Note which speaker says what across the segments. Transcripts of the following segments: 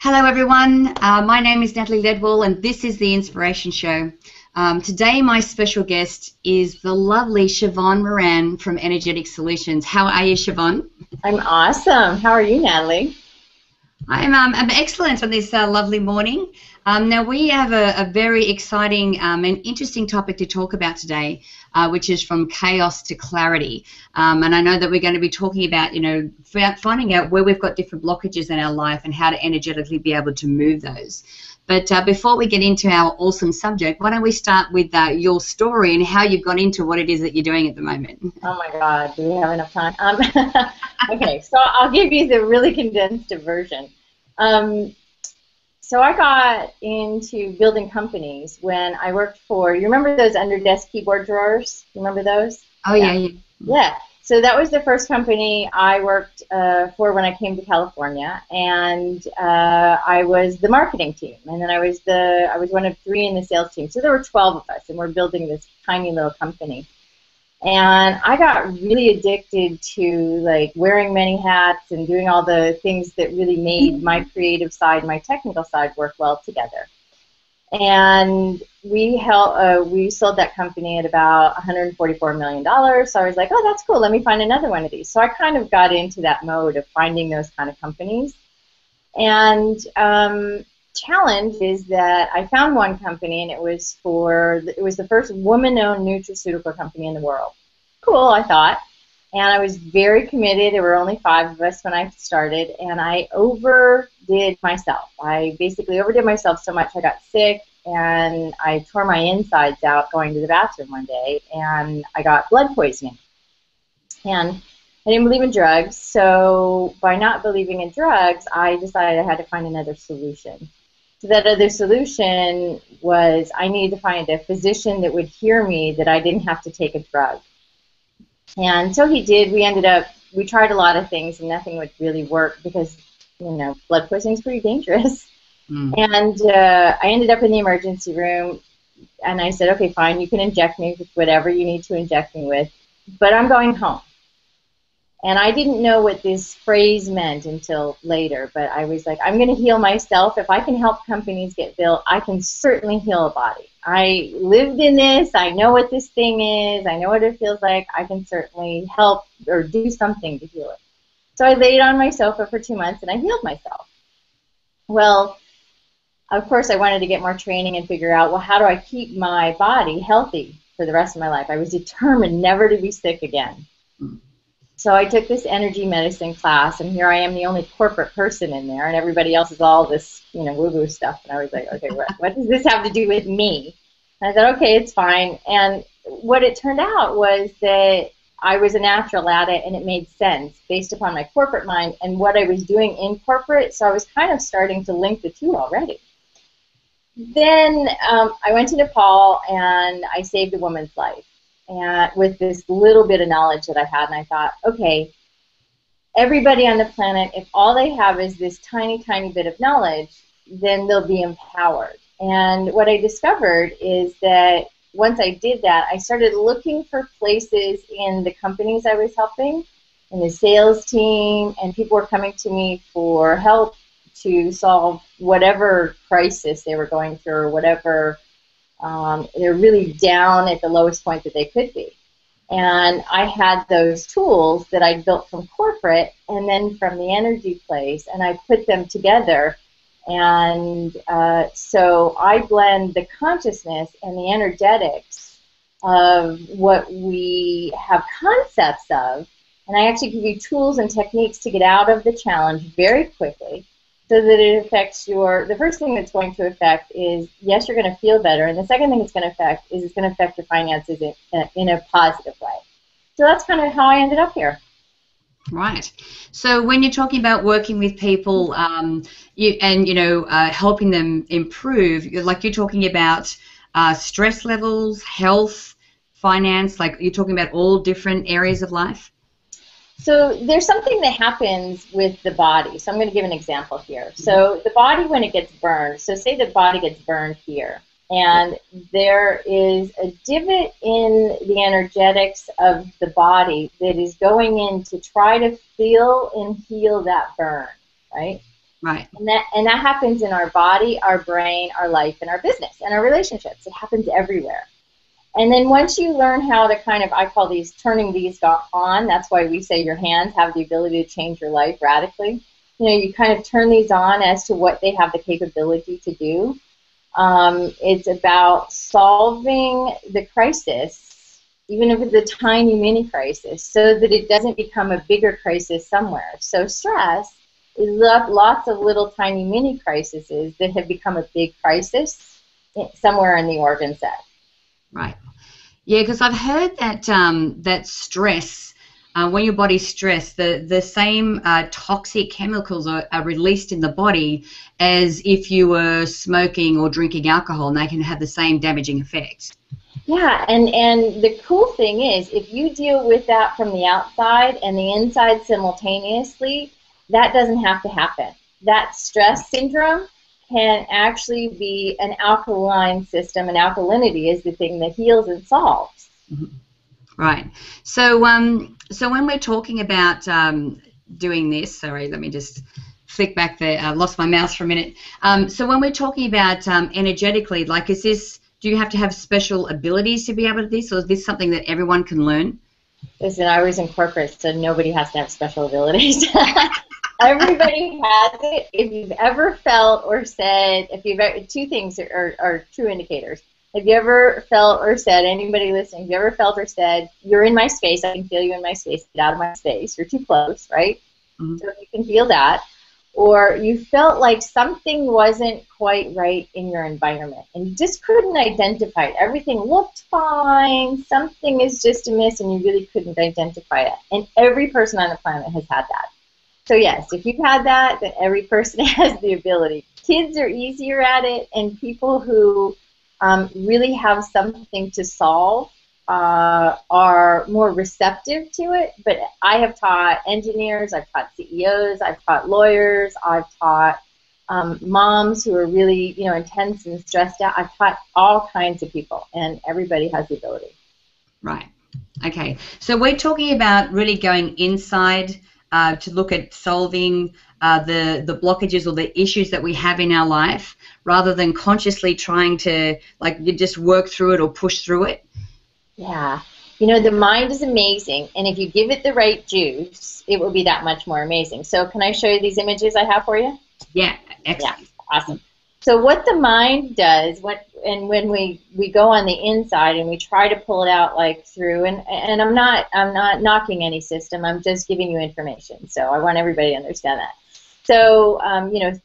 Speaker 1: Hello everyone, my name is Natalie Ledwell and this is The Inspiration Show. Today my special guest is the lovely Sheevaun Moran from Energetic Solutions. How are you, Sheevaun?
Speaker 2: I'm awesome. How are you, Natalie?
Speaker 1: I'm excellent on this lovely morning. Now we have a very exciting and interesting topic to talk about today, which is from chaos to clarity. And I know that we're going to be talking about, finding out where we've got different blockages in our life and how to energetically be able to move those. But before we get into our awesome subject, why don't we start with your story and how you've got into what it is that you're doing at the moment?
Speaker 2: Oh my God, do we have enough time? Okay, so I'll give you the really condensed version. So I got into building companies when I worked for, you remember those under-desk keyboard drawers? You remember those?
Speaker 1: Oh, yeah.
Speaker 2: Yeah. So that was the first company I worked for when I came to California, and I was the marketing team, and then I was one of 3 in the sales team. So there were 12 of us, and we're building this tiny little company. And I got really addicted to like wearing many hats and doing all the things that really made my creative side, my technical side work well together. And we sold that company at about $144 million. So I was like, oh, that's cool. Let me find another one of these. So I kind of got into that mode of finding those kind of companies. And challenge is that I found one company, and it was the first woman-owned nutraceutical company in the world. Cool, I thought. And I was very committed. There were only 5 of us when I started, and I overdid myself. I basically overdid myself so much I got sick, and I tore my insides out going to the bathroom one day, and I got blood poisoning. And I didn't believe in drugs, so by not believing in drugs, I decided I had to find another solution. So that other solution was I needed to find a physician that would hear me, that I didn't have to take a drug. And so he did. We tried a lot of things, and nothing would really work because, blood poisoning is pretty dangerous. And I ended up in the emergency room, and I said, okay, fine, you can inject me with whatever you need to inject me with, but I'm going home. And I didn't know what this phrase meant until later, but I was like, I'm going to heal myself. If I can help companies get built, I can certainly heal a body. I lived in this. I know what this thing is. I know what it feels like. I can certainly help or do something to heal it. So I laid on my sofa for 2 months, and I healed myself. Well, of course, I wanted to get more training and figure out, well, how do I keep my body healthy for the rest of my life? I was determined never to be sick again. So I took this energy medicine class, and here I am, the only corporate person in there, and everybody else is all this, woo-woo stuff. And I was like, okay, what does this have to do with me? And I thought, okay, it's fine. And what it turned out was that I was a natural at it, and it made sense based upon my corporate mind and what I was doing in corporate. So I was kind of starting to link the two already. Then I went to Nepal, and I saved a woman's life. And with this little bit of knowledge that I had, and I thought, okay, everybody on the planet, if all they have is this tiny, tiny bit of knowledge, then they'll be empowered. And what I discovered is that once I did that, I started looking for places in the companies I was helping, in the sales team, and people were coming to me for help to solve whatever crisis they were going through, or whatever they're really down at the lowest point that they could be. And I had those tools that I built from corporate and then from the energy place, and I put them together. And so I blend the consciousness and the energetics of what we have concepts of, and I actually give you tools and techniques to get out of the challenge very quickly, so that it affects the first thing it's going to affect is, yes, you're going to feel better, and the second thing it's going to affect is it's going to affect your finances in a positive way. So that's kind of how I ended up here.
Speaker 1: Right. So when you're talking about working with people helping them improve, you're talking about stress levels, health, finance, like you're talking about all different areas of life?
Speaker 2: So there's something that happens with the body. So I'm going to give an example here. So the body, when it gets burned, so say the body gets burned here, and there is a divot in the energetics of the body that is going in to try to feel and heal that burn, right?
Speaker 1: Right.
Speaker 2: And that happens in our body, our brain, our life, and our business, and our relationships. It happens everywhere. And then once you learn how to kind of, I call these turning these on, that's why we say your hands have the ability to change your life radically. You know, you kind of turn these on as to what they have the capability to do. It's about solving the crisis, even if it's a tiny mini crisis, so that it doesn't become a bigger crisis somewhere. So stress is lots of little tiny mini crises that have become a big crisis somewhere in the organ set.
Speaker 1: Right. Yeah, because I've heard that that stress, when your body's stressed, the same toxic chemicals are released in the body as if you were smoking or drinking alcohol, and they can have the same damaging effect.
Speaker 2: Yeah, and the cool thing is, if you deal with that from the outside and the inside simultaneously, that doesn't have to happen. That stress syndrome can actually be an alkaline system, and alkalinity is the thing that heals and solves.
Speaker 1: Mm-hmm. Right. So, so when we're talking about doing this, sorry, let me just flick back there. I lost my mouse for a minute. So when we're talking about energetically, like, is this? Do you have to have special abilities to be able to do this, or is this something that everyone can learn?
Speaker 2: Listen, I was in corporate, so nobody has to have special abilities. Everybody has it. If you've ever felt or said, if you've ever, two things are true indicators. Have you ever felt or said, anybody listening, have you ever felt or said, you're in my space, I can feel you in my space, get out of my space, you're too close, right? Mm-hmm. So if you can feel that. Or you felt like something wasn't quite right in your environment and you just couldn't identify it. Everything looked fine, something is just amiss, and you really couldn't identify it. And every person on the planet has had that. So yes, if you've had that, then every person has the ability. Kids are easier at it, and people who really have something to solve are more receptive to it. But I have taught engineers, I've taught CEOs, I've taught lawyers, I've taught moms who are really, intense and stressed out. I've taught all kinds of people, and everybody has the ability.
Speaker 1: Right. Okay. So we're talking about really going inside to look at solving the blockages or the issues that we have in our life, rather than consciously trying to, like, you just work through it or push through it.
Speaker 2: Yeah. The mind is amazing, and if you give it the right juice, it will be that much more amazing. So can I show you these images I have for you?
Speaker 1: Yeah. Excellent.
Speaker 2: Yeah. Awesome. So what the mind does, when we go on the inside and we try to pull it out like through, and I'm not knocking any system, I'm just giving you information. So I want everybody to understand that. So,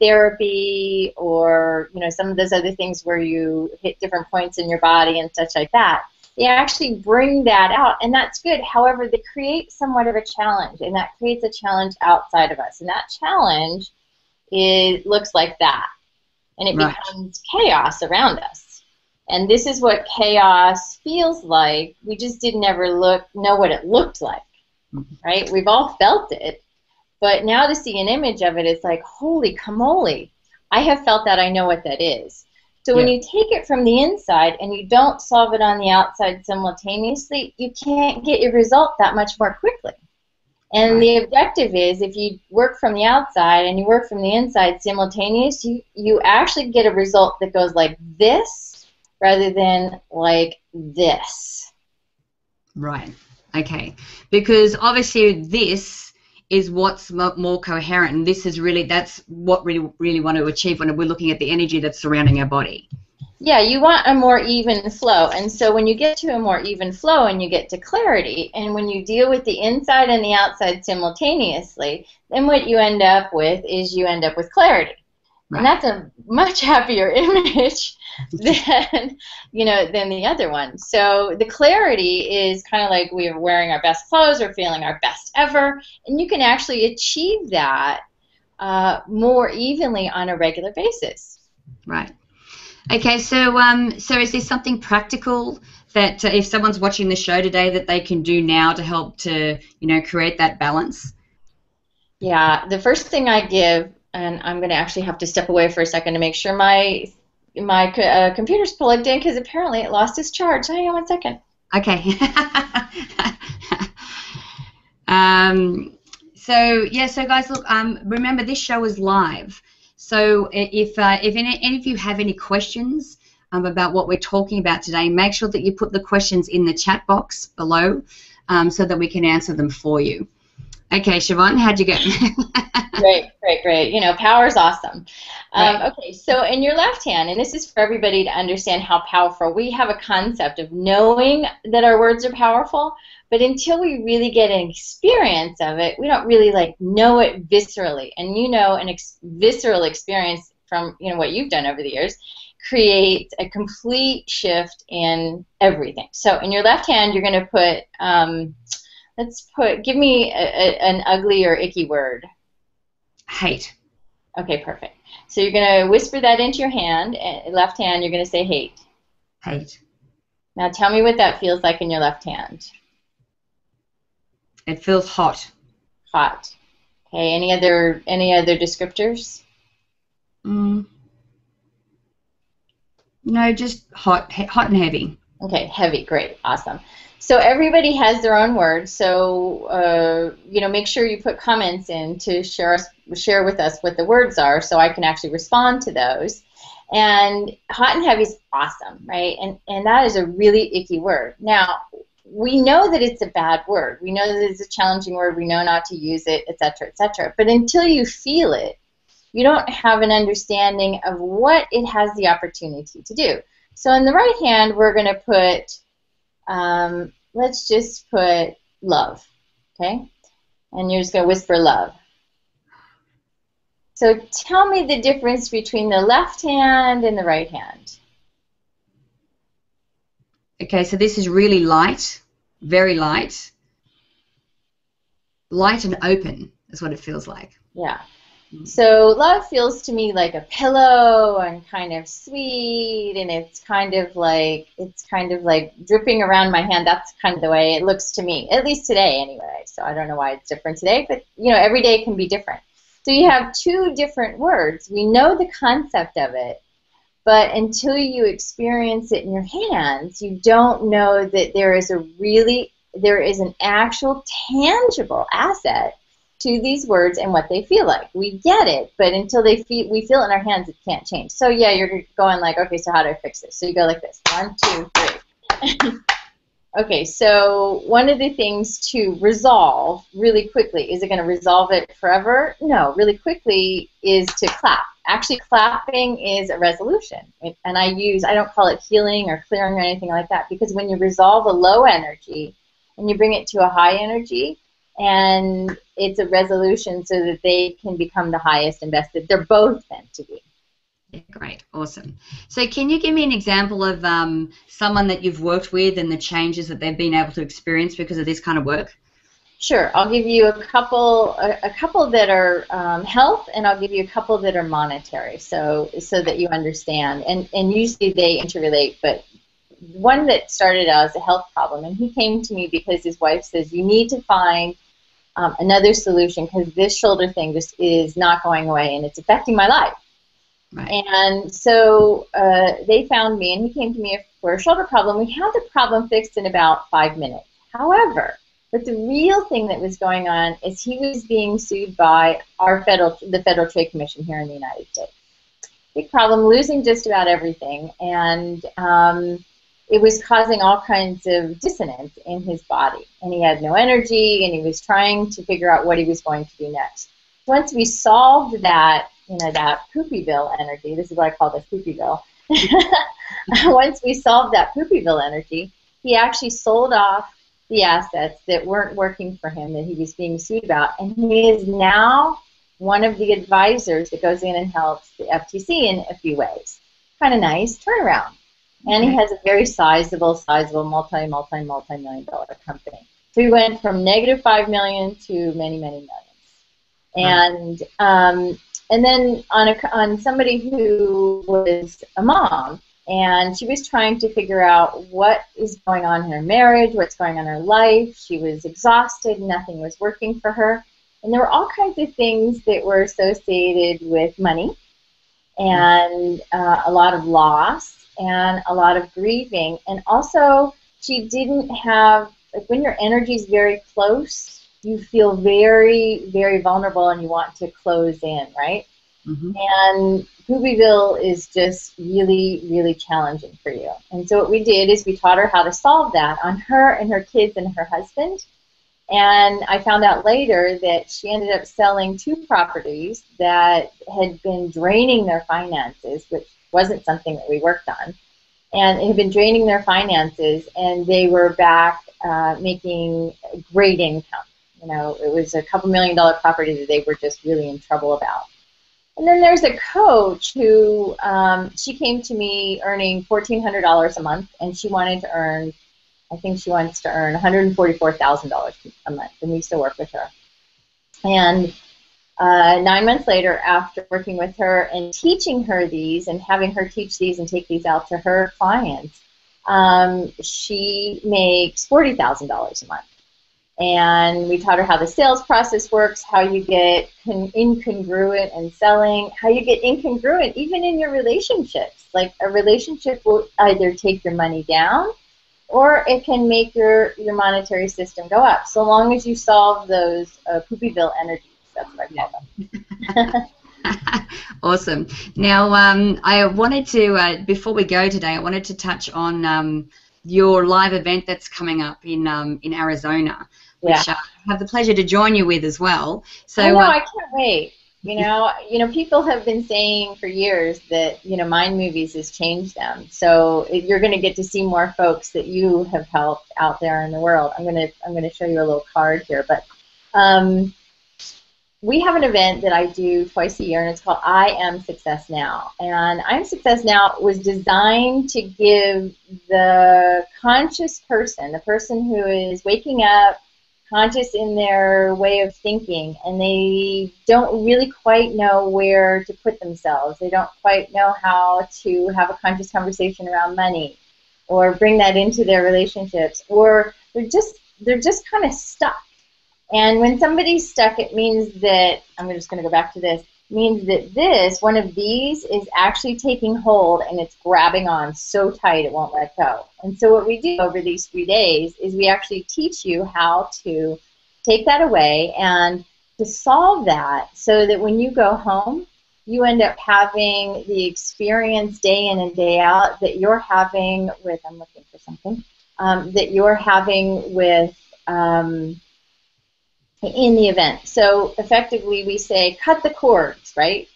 Speaker 2: therapy or, some of those other things where you hit different points in your body and such like that, they actually bring that out, and that's good. However, they create somewhat of a challenge, and that creates a challenge outside of us. And that challenge looks like that. And it becomes chaos around us. And this is what chaos feels like. We just didn't ever know what it looked like, right? We've all felt it. But now to see an image of it, it's like, holy camole, I have felt that, I know what that is. So when you take it from the inside and you don't solve it on the outside simultaneously, you can't get your result that much more quickly. And the objective is, if you work from the outside and you work from the inside simultaneously, you actually get a result that goes like this rather than like this.
Speaker 1: Right. Okay. Because obviously this is what's more coherent, and this is really, that's what we really want to achieve when we're looking at the energy that's surrounding our body.
Speaker 2: Yeah, you want a more even flow, and so when you get to a more even flow and you get to clarity, and when you deal with the inside and the outside simultaneously, then what you end up with is you end up with clarity. Right. And that's a much happier image than, than the other one. So the clarity is kind of like we're wearing our best clothes or feeling our best ever, and you can actually achieve that more evenly on a regular basis.
Speaker 1: Right. Okay, so so is there something practical that if someone's watching the show today that they can do now to help to, create that balance?
Speaker 2: Yeah, the first thing I give, and I'm going to actually have to step away for a second to make sure my computer's plugged in, because apparently it lost its charge. Hang on one second.
Speaker 1: Okay. So yeah, so guys, look, remember this show is live. So if any of you have any questions about what we're talking about today, make sure that you put the questions in the chat box below, so that we can answer them for you. Okay, Sheevaun, how'd you go?
Speaker 2: Great, great, great. You know, power is awesome.
Speaker 1: Right.
Speaker 2: Okay, so in your left hand, and this is for everybody to understand how powerful, we have a concept of knowing that our words are powerful, but until we really get an experience of it, we don't really like know it viscerally. And you know, an visceral experience from, you know, what you've done over the years creates a complete shift in everything. So in your left hand, you're going to put, give me an ugly or icky word.
Speaker 1: Hate.
Speaker 2: Okay, perfect. So you're going to whisper that into your hand, left hand, you're going to say hate.
Speaker 1: Hate.
Speaker 2: Now tell me what that feels like in your left hand.
Speaker 1: It feels hot.
Speaker 2: Hot. Okay, any other descriptors?
Speaker 1: No, just hot and heavy.
Speaker 2: Okay, heavy, great, awesome. So everybody has their own words, so you know, make sure you put comments in to share with us what the words are so I can actually respond to those. And hot and heavy is awesome, right? And that is a really icky word. Now, we know that it's a bad word. We know that it's a challenging word. We know not to use it, etc., etc. But until you feel it, you don't have an understanding of what it has the opportunity to do. So in the right hand, we're going to put, let's just put love, okay? And you're just going to whisper love. So tell me the difference between the left hand and the right hand.
Speaker 1: Okay, so this is really light, very light. Light and open is what it feels like.
Speaker 2: Yeah. So love feels to me like a pillow and kind of sweet, and it's kind of like dripping around my hand. That's kind of the way it looks to me, at least today anyway. So I don't know why it's different today, but you know, every day can be different. So you have two different words. We know the concept of it, but until you experience it in your hands, you don't know that there is an actual tangible asset to these words and what they feel like. We get it, but until we feel it in our hands, it can't change. So yeah, you're going like, okay, so how do I fix this? So you go like this, 1, 2, 3. Okay, so one of the things to resolve really quickly, is it going to resolve it forever? No, really quickly is to clap. Actually, clapping is a resolution, and I don't call it healing or clearing or anything like that, because when you resolve a low energy and you bring it to a high energy, and it's a resolution so that they can become the highest and best that they're both meant to be.
Speaker 1: Yeah, great, awesome. So can you give me an example of someone that you've worked with and the changes that they've been able to experience because of this kind of work?
Speaker 2: Sure, I'll give you a couple that are health, and I'll give you a couple that are monetary, so that you understand. And usually they interrelate, but one that started out as a health problem, and he came to me because his wife says, you need to find another solution because this shoulder thing just is not going away and it's affecting my life. Right. And so they found me, and he came to me for a shoulder problem. We had the problem fixed in about 5 minutes. However, but the real thing that was going on is he was being sued by the Federal Trade Commission here in the United States. Big problem, losing just about everything, and it was causing all kinds of dissonance in his body, and he had no energy, and he was trying to figure out what he was going to do next. Once we solved that, that poopyville energy, this is what I call the poopyville. Once we solved that poopyville energy, he actually sold off the assets that weren't working for him that he was being sued about, and he is now one of the advisors that goes in and helps the FTC in a few ways. Kind of nice turnaround. And he has a very sizable multi-million dollar company. So he went from negative $5 million to many, many millions. And then on somebody who was a mom, and she was trying to figure out what is going on in her marriage, what's going on in her life. She was exhausted, nothing was working for her. And there were all kinds of things that were associated with money and a lot of loss and a lot of grieving. And also, she didn't have, like when your energy is very close, you feel very, very vulnerable and you want to close in, right?
Speaker 1: Mm-hmm.
Speaker 2: And Poopyville is just really, really challenging for you. And so what we did is we taught her how to solve that on her and her kids and her husband. And I found out later that she ended up selling 2 properties that had been draining their finances, which wasn't something that we worked on. And it had been draining their finances, and they were back making great income. You know, it was a couple $1 million property that they were just really in trouble about. And then there's a coach who, she came to me earning $1,400 a month, and she wanted to earn, I think she wants to earn $144,000 a month, and we used to work with her. And 9 months later, after working with her and teaching her these and having her teach these and take these out to her clients, she makes $40,000 a month. And we taught her how the sales process works, how you get incongruent in selling, how you get incongruent even in your relationships. Like a relationship will either take your money down or it can make your monetary system go up, so long as you solve those Poopyville energies. That's what I call them.
Speaker 1: Awesome. Now, I wanted to, before we go today, I wanted to touch on your live event that's coming up in Arizona, which I have the pleasure to join you with as well. So,
Speaker 2: I know, I can't wait. You know, people have been saying for years that, you know, Mind Movies has changed them. So you're going to get to see more folks that you have helped out there in the world. I'm going to show you a little card here, but we have an event that I do twice a year, and it's called I Am Success Now. And I Am Success Now was designed to give the conscious person, the person who is waking up, conscious in their way of thinking, and they don't really quite know where to put themselves. They don't quite know how to have a conscious conversation around money or bring that into their relationships, or they're just kind of stuck. And when somebody's stuck, it means that, I'm just going to go back to this, means that one of these is actually taking hold and it's grabbing on so tight it won't let go. And so what we do over these 3 days is we actually teach you how to take that away and to solve that so that when you go home, you end up having the experience day in and day out that you're having with, I'm looking for something, that you're having with in the event. So effectively we say, cut the cords, right?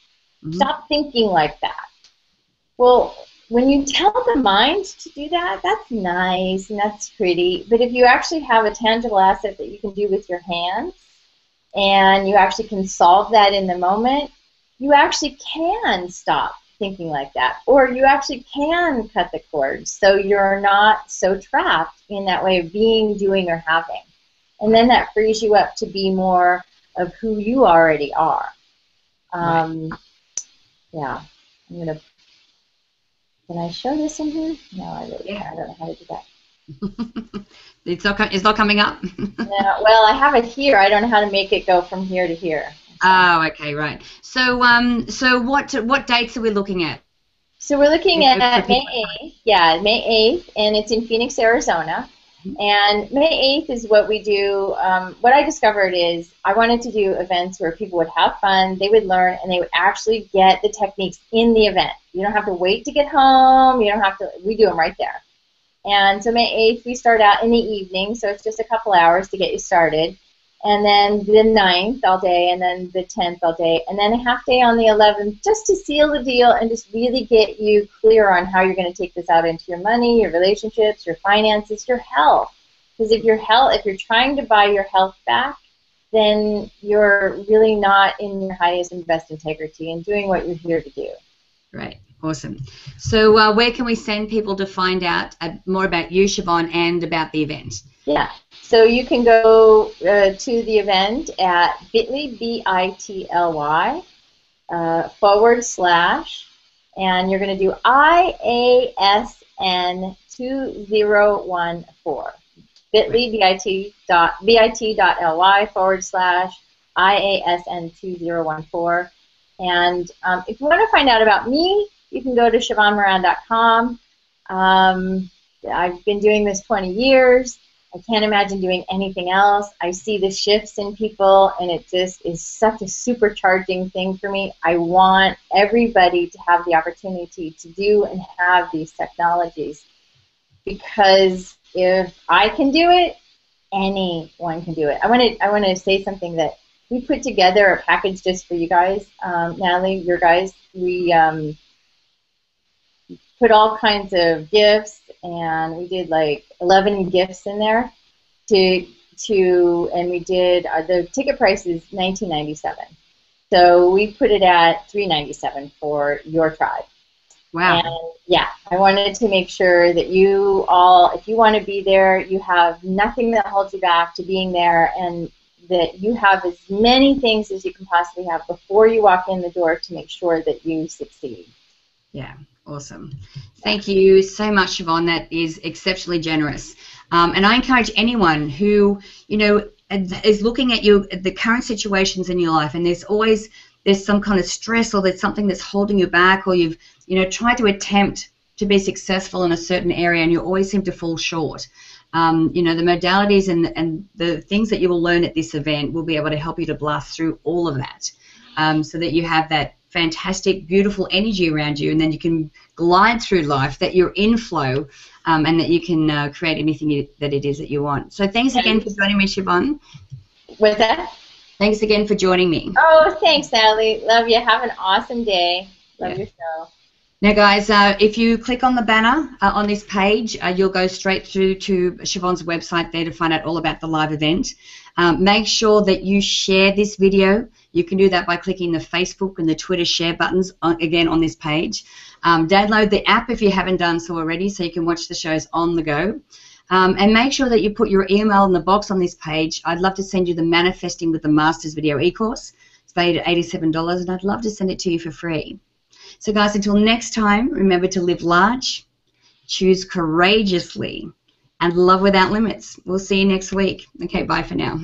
Speaker 2: Mm-hmm. Stop thinking like that. Well, when you tell the mind to do that, that's nice and that's pretty. But if you actually have a tangible asset that you can do with your hands and you actually can solve that in the moment, you actually can stop thinking like that. Or you actually can cut the cords so you're not so trapped in that way of being, doing, or having. And then that frees you up to be more of who you already are. Yeah. I'm going to, can I show this in here? No, I don't know how to do that.
Speaker 1: It's not coming up?
Speaker 2: No, well, I have it here. I don't know how to make it go from here to here.
Speaker 1: Oh, okay, right. So what dates are we looking at?
Speaker 2: So we're looking at May 8th. Yeah, May 8th, and it's in Phoenix, Arizona. And May 8th is what we do. What I discovered is I wanted to do events where people would have fun, they would learn, and they would actually get the techniques in the event. You don't have to wait to get home. You don't have to. We do them right there. And so May 8th, we start out in the evening, so it's just a couple hours to get you started. And then the 9th all day, and then the 10th all day, and then a half day on the 11th just to seal the deal and just really get you clear on how you're going to take this out into your money, your relationships, your finances, your health. Because if you're trying to buy your health back, then you're really not in your highest and best integrity and doing what you're here to do.
Speaker 1: Right. Awesome. So where can we send people to find out more about you, Sheevaun, and about the event?
Speaker 2: Yeah. So you can go to the event at bit.ly, B-I-T-L-Y, / and you're going to do IASN 2014. bit.ly, bit.ly / IASN 2014. And if you want to find out about me, you can go to SheevaunMoran.com. I've been doing this 20 years. I can't imagine doing anything else. I see the shifts in people, and it just is such a supercharging thing for me. I want everybody to have the opportunity to do and have these technologies, because if I can do it, anyone can do it. I want to say something that we put together a package just for you guys, Natalie, your guys. We put all kinds of gifts, and we did like 11 gifts in there. And we did the ticket price is $19.97. So we put it at $3.97 for your tribe.
Speaker 1: Wow.
Speaker 2: And yeah, I wanted to make sure that you all, if you want to be there, you have nothing that holds you back to being there, and that you have as many things as you can possibly have before you walk in the door to make sure that you succeed.
Speaker 1: Yeah, awesome. Thank you so much, Sheevaun. That is exceptionally generous. And I encourage anyone who, you know, is looking at the current situations in your life, and there's some kind of stress, or there's something that's holding you back, or you've, you know, tried to attempt to be successful in a certain area and you always seem to fall short. You know, the modalities and the things that you will learn at this event will be able to help you to blast through all of that, so that you have that fantastic, beautiful energy around you, and then you can glide through life, that you're in flow, and that you can create anything that it is that you want. So thanks again for joining me, Sheevaun.
Speaker 2: With that?
Speaker 1: Thanks again for joining me.
Speaker 2: Oh, thanks, Natalie. Love you. Have an awesome day. Love your show.
Speaker 1: Now, guys, if you click on the banner on this page, you'll go straight through to Sheevaun's website there to find out all about the live event. Make sure that you share this video. You can do that by clicking the Facebook and the Twitter share buttons, again, on this page. Download the app if you haven't done so already, so you can watch the shows on the go. And make sure that you put your email in the box on this page. I'd love to send you the Manifesting with the Masters video e-course. It's valued at $87, and I'd love to send it to you for free. So, guys, until next time, remember to live large, choose courageously, and love without limits. We'll see you next week. Okay, bye for now.